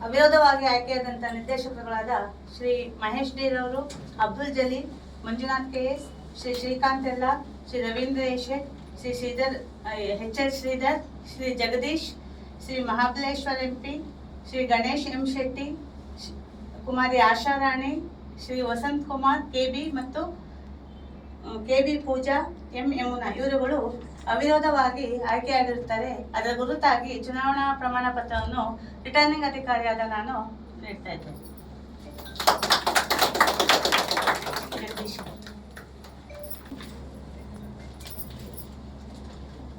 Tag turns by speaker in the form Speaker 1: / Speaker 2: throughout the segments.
Speaker 1: ಅವಿರೋಧವಾಗಿ ಆಯ್ಕೆಯಾದಂಥ ನಿರ್ದೇಶಕರುಗಳಾದ ಶ್ರೀ ಮಹೇಶ್ ಡಿ ರವರು, ಅಬ್ದುಲ್ ಜಲೀಲ್, ಮಂಜುನಾಥ್ KS, ಶ್ರೀ ಶ್ರೀಕಾಂತ್ ಎಲ್ಲ, Shri Ravindra ಯಶೆಟ್, Shri Sridhar HL Sridhar, Shri Jagadish, Shri Mahabaleshwar MP, Shri Ganesh M Shetty, ಕುಮಾರಿ ಆಶಾ ರಾಣಿ, ಶ್ರೀ ವಸಂತ್ ಕುಮಾರ್ KB ಮತ್ತು KB ಪೂಜಾ M ಯಮುನಾ ಇವರುಗಳು ಅವಿರೋಧವಾಗಿ ಆಯ್ಕೆಯಾಗಿರುತ್ತಾರೆ. ಅದರ ಗುರುತಾಗಿ ಚುನಾವಣಾ ಪ್ರಮಾಣ ಪತ್ರವನ್ನು ರಿಟರ್ನಿಂಗ್ ಅಧಿಕಾರಿಯಾದ ನಾನು ನೀಡ್ತಾ ಇದ್ದೇನೆ.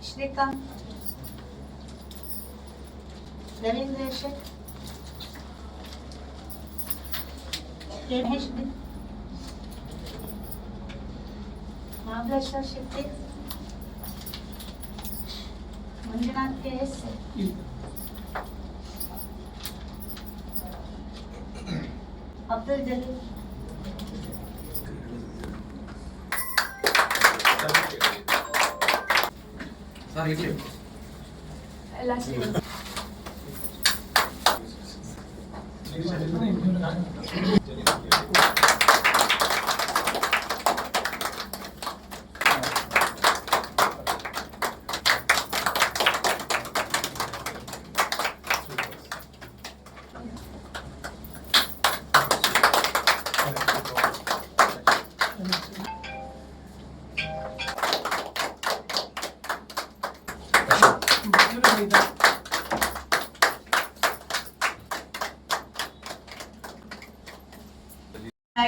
Speaker 1: ಶ್ರೀಕಾಂತ್, ರವೀಂದ್ರ ಶೆಟ್, ಮಹೇಶ್ ಡಿ, ಮಹಾಬಲೇಶ್ವರ್ ಶೆಟ್ಟಿ, ಮಂಜುನಾಥ್ KS, ಅಬ್ದುಲ್ ಜಲೀಲ್,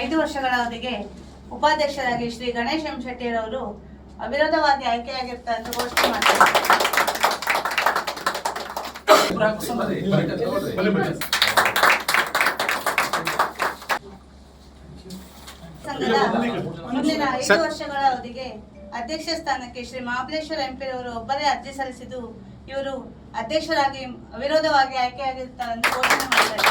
Speaker 1: ಐದು ವರ್ಷಗಳ ಅವಧಿಗೆ ಉಪಾಧ್ಯಕ್ಷರಾಗಿ ಶ್ರೀ ಗಣೇಶ್ M ಶೆಟ್ಟಿಯರವರು ಅವಿರೋಧವಾಗಿ ಆಯ್ಕೆಯಾಗಿರ್ತಾರೆ ಅಂತ ಘೋಷಣೆ ಮಾಡ್ತಾರೆ. ಸಂಘದ ಮುಂದಿನ 5 ವರ್ಷಗಳ ಅವಧಿಗೆ ಅಧ್ಯಕ್ಷ ಸ್ಥಾನಕ್ಕೆ ಶ್ರೀ ಮಹಾಬಲೇಶ್ವರ್ MP ರವರು ಒಬ್ಬರೇ ಅರ್ಜಿ ಸಲ್ಲಿಸಿದ್ದು ಇವರು ಅಧ್ಯಕ್ಷರಾಗಿ ಅವಿರೋಧವಾಗಿ ಆಯ್ಕೆಯಾಗಿರ್ತಾರೆ ಅಂತ ಘೋಷಣೆ ಮಾಡ್ತಾರೆ.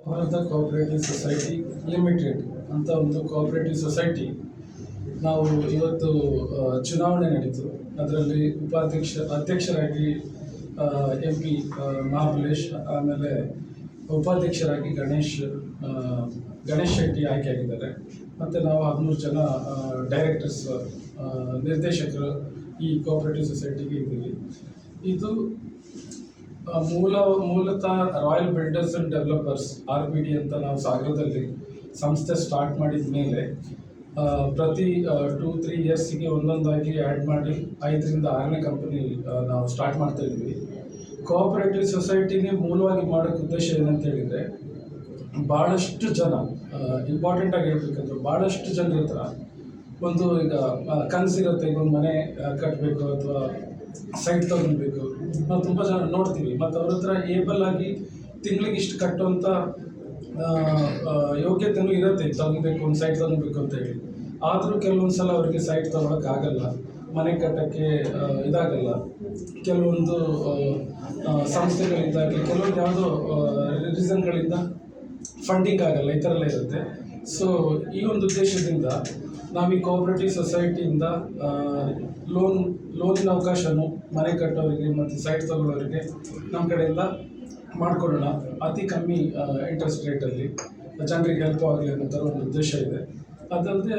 Speaker 2: ಭಾರತ ಕೋಆಪರೇಟಿವ್ ಸೊಸೈಟಿ ಲಿಮಿಟೆಡ್ ಅಂತ ಒಂದು ಕೋಆಪರೇಟಿವ್ ಸೊಸೈಟಿ ನಾವು ಇವತ್ತು ಚುನಾವಣೆ ನಡೀತು. ಅದರಲ್ಲಿ ಅಧ್ಯಕ್ಷರಾಗಿ MP ಮಹಾಬಲೇಶ್, ಆಮೇಲೆ ಉಪಾಧ್ಯಕ್ಷರಾಗಿ ಗಣೇಶ್ ಶೆಟ್ಟಿ ಆಯ್ಕೆಯಾಗಿದ್ದಾರೆ. ಮತ್ತು ನಾವು 13 ಜನ ಡೈರೆಕ್ಟರ್ಸ್ ನಿರ್ದೇಶಕರು ಈ ಕೋಆಪರೇಟಿವ್ ಸೊಸೈಟಿಗೆ ಇದ್ದೀವಿ. ಇದು ಮೂಲತಃ royal builders and developers RBD ಅಂತ ನಾವು ಸಾಗರದಲ್ಲಿ ಸಂಸ್ಥೆ ಸ್ಟಾರ್ಟ್ ಮಾಡಿದ ಮೇಲೆ ಪ್ರತಿ 2-3 ಇಯರ್ಸಿಗೆ ಒಂದೊಂದಾಗಿ ಆ್ಯಡ್ ಮಾಡಿ 5ರಿಂದ 6ನೇ ಕಂಪನಿ ನಾವು ಸ್ಟಾರ್ಟ್ ಮಾಡ್ತಾ ಇದ್ವಿ. ಕೋಆಪರೇಟಿವ್ ಸೊಸೈಟಿಗೆ ಮೂಲವಾಗಿ ಮಾಡೋಕ್ಕೆ ಉದ್ದೇಶ ಏನಂತ ಹೇಳಿದರೆ, ಭಾಳಷ್ಟು ಜನ ಇಂಪಾರ್ಟೆಂಟಾಗಿ ಹೇಳ್ಬೇಕಂದ್ರೆ ಭಾಳಷ್ಟು ಜನರ ಹತ್ರ ಒಂದು ಈಗ ಕನಸಿರುತ್ತೆ, ಈಗ ಒಂದು ಮನೆ ಕಟ್ಟಬೇಕು ಅಥವಾ ಸೈಟ್ ತೊಗೊಳ್ಬೇಕು. ನಾವು ತುಂಬ ಜನ ನೋಡ್ತೀವಿ, ಮತ್ತು ಅವ್ರ ಹತ್ರ ಏಬಲ್ ಆಗಿ ತಿಂಗಳಿಗೆ ಇಷ್ಟು ಕಟ್ಟುವಂಥ ಯೋಗ್ಯತೆಯೂ ಇರುತ್ತೆ, ತೊಗೊಬೇಕು, ಒಂದು ಸೈಟ್ ತೊಗೊಬೇಕು ಅಂತ ಹೇಳಿ. ಆದರೂ ಕೆಲವೊಂದು ಸಲ ಅವರಿಗೆ ಸೈಟ್ ತೊಗೊಳಕ್ಕಾಗಲ್ಲ, ಮನೆ ಕಟ್ಟೋಕ್ಕೆ ಇದಾಗಲ್ಲ. ಕೆಲವೊಂದು ಸಂಸ್ಥೆಗಳಿಂದಾಗಲಿ ಕೆಲವೊಂದು ಯಾವುದೋ ರೀಸನ್ಗಳಿಂದ ಫಂಡಿಂಗ್ ಆಗಲ್ಲ, ಈ ಥರ ಎಲ್ಲ ಇರುತ್ತೆ. ಸೊ ಈ ಒಂದು ಉದ್ದೇಶದಿಂದ ನಾವು ಈ ಕೋಆಪರೇಟಿವ್ ಸೊಸೈಟಿಯಿಂದ ಲೋನಿನ ಅವಕಾಶನೂ ಮನೆ ಕಟ್ಟೋರಿಗೆ ಮತ್ತು ಸೈಟ್ ತಗೊಳ್ಳೋರಿಗೆ ನಮ್ಮ ಕಡೆಯಿಂದ ಮಾಡಿಕೊಡೋಣ, ಅತಿ ಕಮ್ಮಿ ಇಂಟ್ರೆಸ್ಟ್ ರೇಟಲ್ಲಿ ಜನರಿಗೆ ಹೆಲ್ಪ್ ಆಗಲಿ ಅನ್ನೋ ಥರ ಒಂದು ಉದ್ದೇಶ ಇದೆ. ಅದಲ್ಲದೆ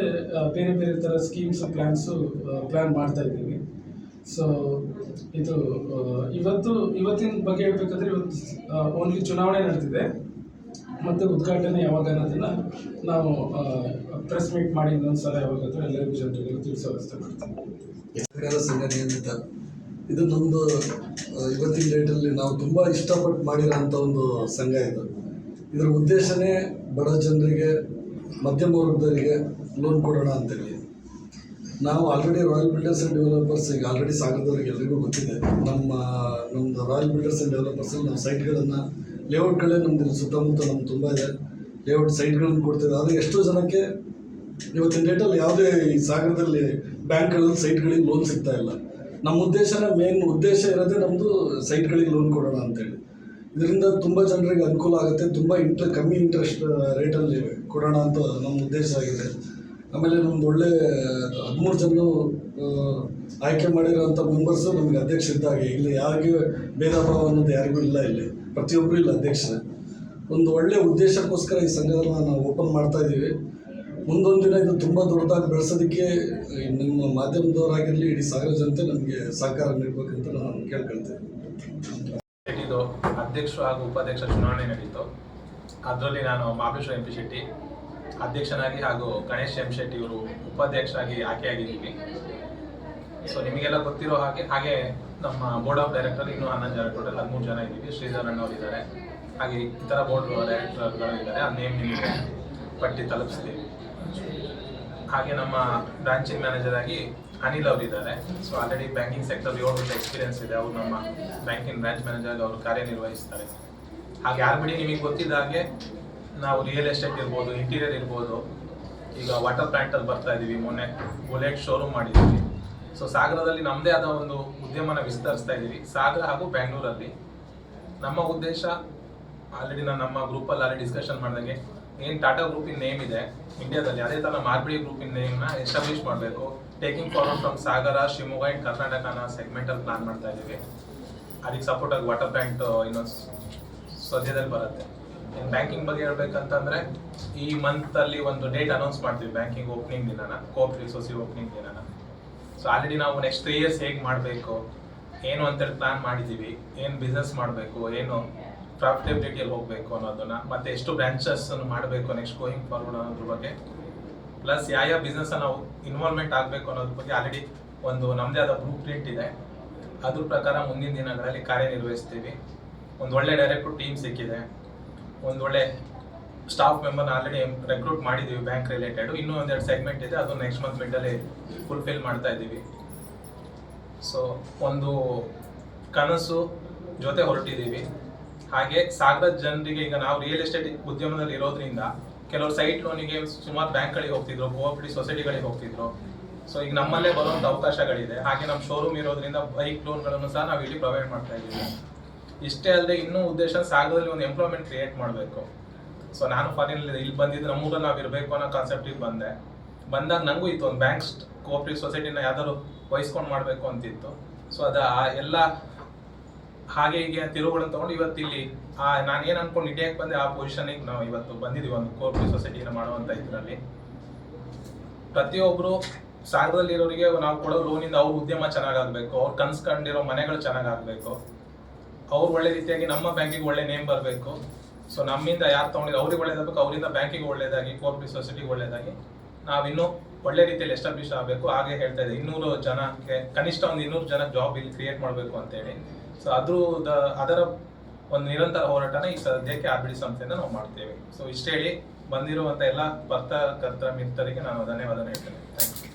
Speaker 2: ಬೇರೆ ಬೇರೆ ಥರ ಸ್ಕೀಮ್ಸು ಪ್ಲ್ಯಾನ್ ಮಾಡ್ತಾಯಿದ್ದೀವಿ. ಸೊ ಇದು ಇವತ್ತಿನ ಬಗ್ಗೆ ಹೇಳಬೇಕಂದ್ರೆ, ಇವತ್ತು ಓನ್ಲಿ ಚುನಾವಣೆ ನಡೆದಿದೆ, ಮತ್ತು ಉದ್ಘಾಟನೆ ಯಾವಾಗ ಅನ್ನೋದನ್ನು ನಾವು ಪ್ರೆಸ್ ಮೀಟ್ ಮಾಡಿ ಇನ್ನೊಂದು ಸಲ ಯಾವಾಗಾದರೂ ಎಲ್ಲರಿಗೂ ಜನರಿಗೆಲ್ಲ ತಿಳಿಸೋ ವ್ಯವಸ್ಥೆ ಮಾಡ್ತೀವಿ.
Speaker 3: ಸಂಘ ನಿಯಮಿತ ಇದು ನಮ್ಮದು ಇವತ್ತಿನ ಡೇಟಲ್ಲಿ ನಾವು ತುಂಬ ಇಷ್ಟಪಟ್ಟು ಮಾಡಿರೋಂಥ ಒಂದು ಸಂಘ ಇದು. ಇದರ ಉದ್ದೇಶನೇ ಬಡ ಜನರಿಗೆ, ಮಧ್ಯಮ ವರ್ಗದವರಿಗೆ ಲೋನ್ ಕೊಡೋಣ ಅಂತೇಳಿ. ನಾವು already royal builders and developers ಈಗ ಆಲ್ರೆಡಿ ಸಾಗರದವ್ರಿಗೆ ಎಲ್ರಿಗೂ ಗೊತ್ತಿದೆ. ನಮ್ಮದು ರಾಯಲ್ ಬಿಲ್ಡರ್ಸ್ ಆ್ಯಂಡ್ ಡೆವಲಪರ್ಸಲ್ಲಿ ನಮ್ಮ ಸೈಟ್ಗಳನ್ನು ಲೇಔಟ್ಗಳೇ ನಮ್ಮದು ಸುತ್ತಮುತ್ತ ನಮ್ಗೆ ತುಂಬ ಇದೆ. ಲೇಔಟ್ ಸೈಟ್ಗಳನ್ನು ಕೊಡ್ತಿದೆ. ಆದರೆ ಎಷ್ಟೋ ಜನಕ್ಕೆ ಇವತ್ತಿನ ಡೇಟಲ್ಲಿ ಯಾವುದೇ ಈ ಸಾಗರದಲ್ಲಿ ಬ್ಯಾಂಕ್ಗಳಲ್ಲಿ ಸೈಟ್ಗಳಿಗೆ ಲೋನ್ ಸಿಗ್ತಾ ಇಲ್ಲ. ನಮ್ಮ ಮೇನ್ ಉದ್ದೇಶ ಇರೋದೇ ನಮ್ಮದು ಸೈಟ್ಗಳಿಗೆ ಲೋನ್ ಕೊಡೋಣ ಅಂತೇಳಿ. ಇದರಿಂದ ತುಂಬ ಜನರಿಗೆ ಅನುಕೂಲ ಆಗುತ್ತೆ. ತುಂಬ ಕಮ್ಮಿ ಇಂಟ್ರೆಸ್ಟ್ ರೇಟಲ್ಲಿ ಕೊಡೋಣ ಅಂತ ನಮ್ಮ ಉದ್ದೇಶ ಆಗಿದೆ. ಆಮೇಲೆ ನಮ್ದು ಒಳ್ಳೆ 13 ಜನ ಆಯ್ಕೆ ಮಾಡಿರೋಂಥ ಮೆಂಬರ್ಸು ನಮಗೆ ಅಧ್ಯಕ್ಷರಿದ್ದಾಗೆ. ಇಲ್ಲಿ ಯಾರಿಗೂ ಭೇದ ಭಾವ ಅನ್ನೋದು ಯಾರಿಗೂ ಇಲ್ಲ. ಇಲ್ಲಿ ಪ್ರತಿಯೊಬ್ಬರು ಇಲ್ಲ ಅಧ್ಯಕ್ಷರೇ. ಒಂದು ಒಳ್ಳೆಯ ಉದ್ದೇಶಕ್ಕೋಸ್ಕರ ಈ ಸಂಘವನ್ನು ನಾವು ಓಪನ್ ಮಾಡ್ತಾ ಇದ್ದೀವಿ. ಮುಂದೊಂದು ದಿನ ಇದು ತುಂಬ ದೊಡ್ಡದಾಗಿ ಬೆಳೆಸೋದಕ್ಕೆ ನಿಮ್ಮ ಮಾಧ್ಯಮದವರಾಗಿರಲಿ ಇಡೀ ಸಾಗರ ಜನತೆ ನಮಗೆ ಸಹಕಾರ ನೀಡಬೇಕಂತ ನಾನು ಕೇಳ್ಕೊಳ್ತೇನೆ.
Speaker 4: ಇದು ಅಧ್ಯಕ್ಷರು ಹಾಗೂ ಉಪಾಧ್ಯಕ್ಷ ಚುನಾವಣೆ ನಡೀತು. ಅದರಲ್ಲಿ ನಾನು ಮಹಾಬಲೇಶ್ವರ MP ಶೆಟ್ಟಿ ಅಧ್ಯಕ್ಷನಾಗಿ ಹಾಗೂ ಗಣೇಶ್ M ಶೆಟ್ಟಿ ಇವರು ಉಪಾಧ್ಯಕ್ಷರಾಗಿ ಆಯ್ಕೆಯಾಗಿದ್ದೀವಿ. ಸೊ ನಿಮಗೆಲ್ಲ ಗೊತ್ತಿರೋ ಹಾಗೆ ನಮ್ಮ ಬೋರ್ಡ್ ಆಫ್ ಡೈರೆಕ್ಟರ್ ಇನ್ನೂ 11 ಜನ, ಟೋಟಲ್ 13 ಜನ ಇದ್ದೀವಿ. ಶ್ರೀಧರ್ ಅಣ್ಣವ್ರು ಇದ್ದಾರೆ, ಹಾಗೆ ಇತರ ಬೋರ್ಡ್ ಡೈರೆಕ್ಟರ್ಗಳು ಇದ್ದಾರೆ. ಆ ನೇಮ್ ನಿಮಗೆ ಪಟ್ಟಿ ತಲುಪಿಸ್ತೀವಿ. ಹಾಗೆ ನಮ್ಮ ಬ್ರಾಂಚಿಂಗ್ ಮ್ಯಾನೇಜರ್ ಆಗಿ ಅನಿಲ್ ಅವರು ಇದ್ದಾರೆ. ಸೊ ಆಲ್ರೆಡಿ ಬ್ಯಾಂಕಿಂಗ್ ಸೆಕ್ಟರ್ 7 ವರ್ಷ ಎಕ್ಸ್ಪೀರಿಯನ್ಸ್ ಇದೆ. ಅವರು ನಮ್ಮ ಬ್ಯಾಂಕಿಂಗ್ ಬ್ರಾಂಚ್ ಮ್ಯಾನೇಜರ್ ಅವರು ಕಾರ್ಯನಿರ್ವಹಿಸ್ತಾರೆ. ಹಾಗೆ ಆರ್ಬಿಡಿ ನಿಮಗೆ ಗೊತ್ತಿದ್ದ ಹಾಗೆ ನಾವು ರಿಯಲ್ ಎಸ್ಟೇಟ್ ಇರ್ಬೋದು, ಇಂಟೀರಿಯರ್ ಇರ್ಬೋದು, ಈಗ ವಾಟರ್ ಪ್ಲಾಂಟಲ್ಲಿ ಬರ್ತಾ ಇದ್ದೀವಿ. ಮೊನ್ನೆ ಬುಲೆಟ್ ಶೋರೂಮ್ ಮಾಡಿದ್ದೀವಿ. ಸೊ ಸಾಗರದಲ್ಲಿ ನಮ್ಮದೇ ಆದ ಒಂದು ಉದ್ಯಮನ ವಿಸ್ತರಿಸ್ತಾ ಇದ್ದೀವಿ, ಸಾಗರ ಹಾಗೂ ಬ್ಯಾಂಗ್ಳೂರಲ್ಲಿ. ನಮ್ಮ ಉದ್ದೇಶ ಆಲ್ರೆಡಿ ನಾನು ನಮ್ಮ ಗ್ರೂಪಲ್ಲಿ ಆಲ್ರೆಡಿ ಡಿಸ್ಕಷನ್ ಮಾಡಿದಂಗೆ, ಏನು ಟಾಟಾ ಗ್ರೂಪಿನ ನೇಮ್ ಇದೆ ಇಂಡಿಯಾದಲ್ಲಿ, ಅದೇ ಥರ ನಮ್ಮ ಆರ್ಬಿಡಿ ಗ್ರೂಪಿನ ನೇಮ್ನ ಎಸ್ಟಾಬ್ಲಿಷ್ ಮಾಡಬೇಕು. Taking forward from Sagara, Shivamogga and ಕರ್ನಾಟಕನ ಸೆಗ್ಮೆಂಟಲ್ಲಿ ಪ್ಲಾನ್ ಮಾಡ್ತಾ ಇದ್ದೀವಿ. ಅದಕ್ಕೆ ಸಪೋರ್ಟ್ ಆಗಿ ವಾಟರ್ ಪ್ಲಾಂಟ್ ಇನ್ನೊಂದು ಸದ್ಯದಲ್ಲಿ ಬರುತ್ತೆ. ಇನ್ನು ಬ್ಯಾಂಕಿಂಗ್ ಬಗ್ಗೆ ಹೇಳ್ಬೇಕಂತಂದರೆ ಈ ಮಂತಲ್ಲಿ ಒಂದು ಡೇಟ್ ಅನೌನ್ಸ್ ಮಾಡ್ತೀವಿ ಬ್ಯಾಂಕಿಂಗ್ ಓಪನಿಂಗ್ ದಿನಾನ, ಕೋಆಪರೇಟಿವ್ ಸೊಸೈಟಿ ಓಪನಿಂಗ್ ದಿನಾನ. ಸೊ ಆಲ್ರೆಡಿ ನಾವು ನೆಕ್ಸ್ಟ್ 3 years ಹೇಗೆ ಮಾಡಬೇಕು ಏನು ಅಂತೇಳಿ ಪ್ಲಾನ್ ಮಾಡಿದ್ದೀವಿ. ಏನು ಬಿಸ್ನೆಸ್ ಮಾಡಬೇಕು, ಏನು ಪ್ರಾಫಿಟಬಿಲಿಟಿಯಲ್ಲಿ ಹೋಗಬೇಕು ಅನ್ನೋದನ್ನ, ಮತ್ತು ಎಷ್ಟು ಬ್ರಾಂಚಸ್ ಮಾಡಬೇಕು ನೆಕ್ಸ್ಟ್ ಗೋಯಿಂಗ್ ಫಾರ್ವರ್ಡ್ ಅನ್ನೋದ್ರ ಬಗ್ಗೆ, ಪ್ಲಸ್ ಯಾವ ಬಿಸ್ನೆಸ್ ನಾವು ಇನ್ವಾಲ್ವ್ಮೆಂಟ್ ಆಗಬೇಕು ಅನ್ನೋದ್ರ ಬಗ್ಗೆ ಆಲ್ರೆಡಿ ಒಂದು ನಮ್ಮದೇ ಆದ ಬ್ಲೂ ಪ್ರಿಂಟ್ ಇದೆ. ಅದ್ರ ಪ್ರಕಾರ ಮುಂದಿನ ದಿನಗಳಲ್ಲಿ ಕಾರ್ಯನಿರ್ವಹಿಸ್ತೀವಿ. ಒಂದು ಒಳ್ಳೆ ಡೈರೆಕ್ಟರ್ ಟೀಮ್ ಸಿಕ್ಕಿದೆ, ಒಂದು ಒಳ್ಳೆ ಸ್ಟಾಫ್ ಮೆಂಬರ್ನ ಆಲ್ರೆಡಿ ರೆಕ್ರೂಟ್ ಮಾಡಿದ್ದೀವಿ ಬ್ಯಾಂಕ್ ರಿಲೇಟೆಡ್. ಇನ್ನೂ 1-2 ಸೆಗ್ಮೆಂಟ್ ಇದೆ, ಅದು ನೆಕ್ಸ್ಟ್ ಮಂತ್ ಮಿಡ್ಡಲ್ಲಿ ಫುಲ್ಫಿಲ್ ಮಾಡ್ತಾ ಇದ್ದೀವಿ. ಸೊ ಒಂದು ಕನಸು ಜೊತೆ ಹೊರಟಿದ್ದೀವಿ. ಹಾಗೆ ಸಾಗರದ ಜನರಿಗೆ, ಈಗ ನಾವು ರಿಯಲ್ ಎಸ್ಟೇಟ್ ಉದ್ಯಮದಲ್ಲಿ ಇರೋದ್ರಿಂದ ಕೆಲವರು ಸೈಟ್ ಲೋನಿಗೆ ಸುಮಾರು ಬ್ಯಾಂಕ್ಗಳಿಗೆ ಹೋಗ್ತಿದ್ರು, ಕೋಆಪರೇಟಿವ್ ಸೊಸೈಟಿಗಳಿಗೆ ಹೋಗ್ತಿದ್ರು. ಸೊ ಈಗ ನಮ್ಮಲ್ಲೇ ಬರುವಂಥ ಅವಕಾಶಗಳಿದೆ. ಹಾಗೆ ನಮ್ಮ ಶೋರೂಮ್ ಇರೋದ್ರಿಂದ ಬೈಕ್ ಲೋನ್ಗಳನ್ನು ಸಹ ನಾವು ಇಲ್ಲಿ ಪ್ರೊವೈಡ್ ಮಾಡ್ತಾ ಇದ್ದೀವಿ. ಇಷ್ಟೇ ಅಲ್ಲದೆ ಇನ್ನೂ ಉದ್ದೇಶ ಸಾಗರದಲ್ಲಿ ಒಂದು ಎಂಪ್ಲಾಯ್ಮೆಂಟ್ ಕ್ರಿಯೇಟ್ ಮಾಡಬೇಕು. ಸೊ ನಾನು ಫಾರಿನ್ ಇಲ್ಲಿ ಬಂದಿದ್ದು ನಮ್ಮೂರಲ್ಲಿ ನಾವು ಇರಬೇಕು ಅನ್ನೋ ಕಾನ್ಸೆಪ್ಟಿಗೆ ಬಂದಾಗ ನನಗೂ ಇತ್ತು ಒಂದು ಬ್ಯಾಂಕ್ ಕೋಆಪರೇಟಿವ್ ಸೊಸೈಟಿನ ಯಾವ್ದಾದ್ರು ವಹಿಸ್ಕೊಂಡು ಮಾಡಬೇಕು ಅಂತಿತ್ತು. ಸೊ ಎಲ್ಲ ಹಾಗೆ ಹೀಗೆ ತಿರುವುಗಳನ್ನು ತೊಗೊಂಡು ಇವತ್ತು ಇಲ್ಲಿ ನಾನು ಏನು ಅನ್ಕೊಂಡು ಇಂಡಿಯಾಕ್ಕೆ ಬಂದೆ ಆ ಪೊಸಿಷನಿಗೆ ನಾವು ಇವತ್ತು ಬಂದಿದ್ದೀವಿ. ಒಂದು ಕೋಆಪರೇಟಿವ್ ಸೊಸೈಟಿನ ಮಾಡುವಂಥ ಇದರಲ್ಲಿ ಪ್ರತಿಯೊಬ್ಬರು ಸಾಗರದಲ್ಲಿರೋರಿಗೆ ನಾವು ಕೊಡೋ ಲೋನಿಂದ ಅವ್ರ ಉದ್ಯಮ ಚೆನ್ನಾಗಾಗಬೇಕು, ಅವ್ರು ಕನ್ಸ್ಕೊಂಡಿರೋ ಮನೆಗಳು ಚೆನ್ನಾಗಾಗಬೇಕು, ಅವ್ರು ಒಳ್ಳೆ ರೀತಿಯಾಗಿ ನಮ್ಮ ಬ್ಯಾಂಕಿಗೆ ಒಳ್ಳೆ ನೇಮ್ ಬರಬೇಕು. ಸೊ ನಮ್ಮಿಂದ ಯಾರು ತೊಗೊಂಡಿರೋ ಅವ್ರಿಗೆ ಒಳ್ಳೇದಾಗಬೇಕು, ಅವರಿಂದ ಬ್ಯಾಂಕಿಗೆ ಒಳ್ಳೇದಾಗಿ, ಕೋಆಪರೇಟಿವ್ ಸೊಸೈಟಿಗೆ ಒಳ್ಳೇದಾಗಿ ನಾವಿನ್ನೂ ಒಳ್ಳೆ ರೀತಿಯಲ್ಲಿ ಎಸ್ಟಾಬ್ಲಿಷ್ ಆಗಬೇಕು. ಹಾಗೆ ಹೇಳ್ತಾ ಇದೆ 200 ಜನಕ್ಕೆ ಕನಿಷ್ಠ ಒಂದು 200 ಜನಕ್ಕೆ ಜಾಬ್ ಇಲ್ಲಿ ಕ್ರಿಯೇಟ್ ಮಾಡಬೇಕು ಅಂತೇಳಿ. ಸೊ ಅದರ ಒಂದು ನಿರಂತರ ಹೋರಾಟನ ಈ ಸದ್ಯಕ್ಕೆ ಆರ್ಬಿಡಿ ಸಂಸ್ಥೆಯಿಂದ ನಾವು ಮಾಡ್ತೇವೆ. ಸೊ ಇಷ್ಟೇ ಹೇಳಿ ಬಂದಿರುವಂಥ ಎಲ್ಲ ಪತ್ರಕರ್ತರ ಮಿತ್ರರಿಗೆ ನಾನು ಧನ್ಯವಾದ ಹೇಳ್ತೇನೆ. Thank you.